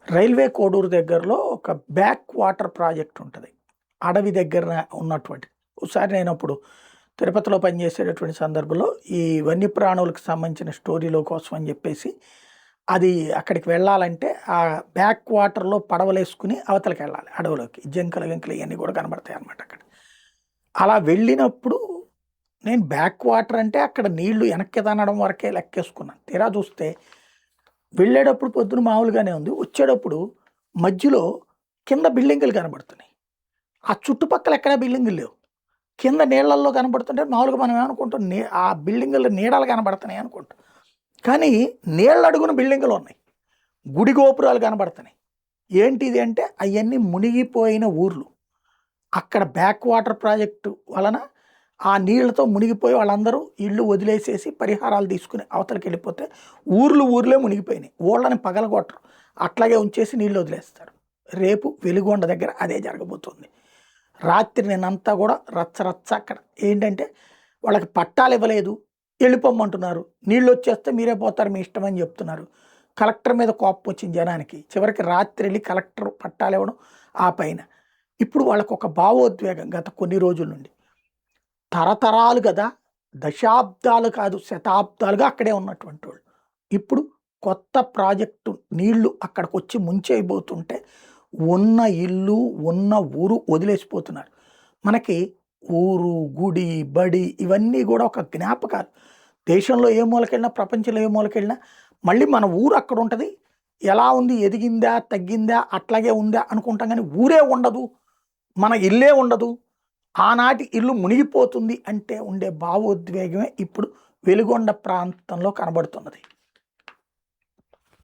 Railway Koduru దగ్గరలో ఒక back water project ఉంటది. అడవి దగ్గర ఉన్నటువంటి. ఒకసారి నేనప్పుడు తిరుపతిలో పనిచేసేటటువంటి సందర్భంలో ఈ వన్యప్రాణులకు సంబంధించిన స్టోరీల కోసం అని చెప్పేసి అది అక్కడికి వెళ్ళాలంటే ఆ బ్యాక్ వాటర్‌లో పడవలేసుకొని అవతలకెళ్ళాలి అడవిలోకి. జింకలు, గింకలు ఇయన్నీ కూడా కనబడతాయన్నమాట అక్కడ. అలా వెళ్ళినప్పుడు నేను బ్యాక్ వాటర్ అంటే అక్కడ నీళ్లు వెనక్కి తన్నడం వరకే లెక్కేసుకున్నాను. తీరా చూస్తే వెళ్ళేటప్పుడు పొద్దున మామూలుగానే ఉంది. వచ్చేటప్పుడు మధ్యలో కింద బిల్డింగులు కనబడుతున్నాయి. ఆ చుట్టుపక్కల ఎక్కడ బిల్డింగులు లేవు. కింద నీళ్ళల్లో కనబడుతుంటే మామూలుగా మనం ఏమనుకుంటాం ఆ బిల్డింగుల నీడలు కనబడుతున్నాయి అనుకుంటాం. కానీ నీళ్ళ అడుగున బిల్డింగులు ఉన్నాయి. గుడి గోపురాలు కనబడుతున్నాయి. ఏంటిది అంటే అయన్నీ మునిగిపోయిన ఊర్లు. అక్కడ బ్యాక్ వాటర్ ప్రాజెక్టు వలన ఆ నీళ్ళతో మునిగిపోయి వాళ్ళందరూ ఇళ్ళు వదిలేసేసి పరిహారాలు తీసుకుని అవతలకి వెళ్ళిపోతే ఊర్లే మునిగిపోయినాయి. ఊళ్ళని పగలగొట్టరు. అట్లాగే ఉంచేసి నీళ్ళు వదిలేస్తారు. రేపు వెలుగొండ దగ్గర అదే జరగబోతుంది. రాత్రి నేనంతా కూడా రచ్చ అక్కడ. ఏంటంటే వాళ్ళకి పట్టాలు ఇవ్వలేదు, వెళ్ళిపోమ్మంటున్నారు. నీళ్ళు వచ్చేస్తే మీరే పోతారు మీ ఇష్టం అని చెప్తున్నారు. కలెక్టర్ మీద కోపం వచ్చింది జనానికి. చివరికి రాత్రి వెళ్ళి కలెక్టర్ పట్టాలు ఇవ్వడం ఆ పైన. ఇప్పుడు వాళ్ళకు ఒక భావోద్వేగం గత కొన్ని రోజుల నుండి. తరతరాలు కదా, దశాబ్దాలు కాదు శతాబ్దాలుగా అక్కడే ఉన్నటువంటి వాళ్ళు. ఇప్పుడు కొత్త ప్రాజెక్టు నీళ్లు అక్కడికి వచ్చి ముంచేయబోతుంటే ఉన్న ఇల్లు ఉన్న ఊరు వదిలేసిపోతున్నారు. మనకి ఊరు, గుడి, బడి ఇవన్నీ కూడా ఒక జ్ఞాపకాలు. దేశంలో ఏ మూలకెళ్ళినా, ప్రపంచంలో ఏ మూలకెళ్ళినా మళ్ళీ మన ఊరు అక్కడ ఉంటుంది. ఎలా ఉంది, ఎదిగిందా, తగ్గిందా, అట్లాగే ఉందా అనుకుంటాం. కానీ ఊరే ఉండదు, మన ఇల్లే ఉండదు, ఆనాటి ఇల్లు మునిగిపోతుంది అంటే ఉండే భావోద్వేగమే ఇప్పుడు వెలుగొండ ప్రాంతంలో కనబడుతున్నది.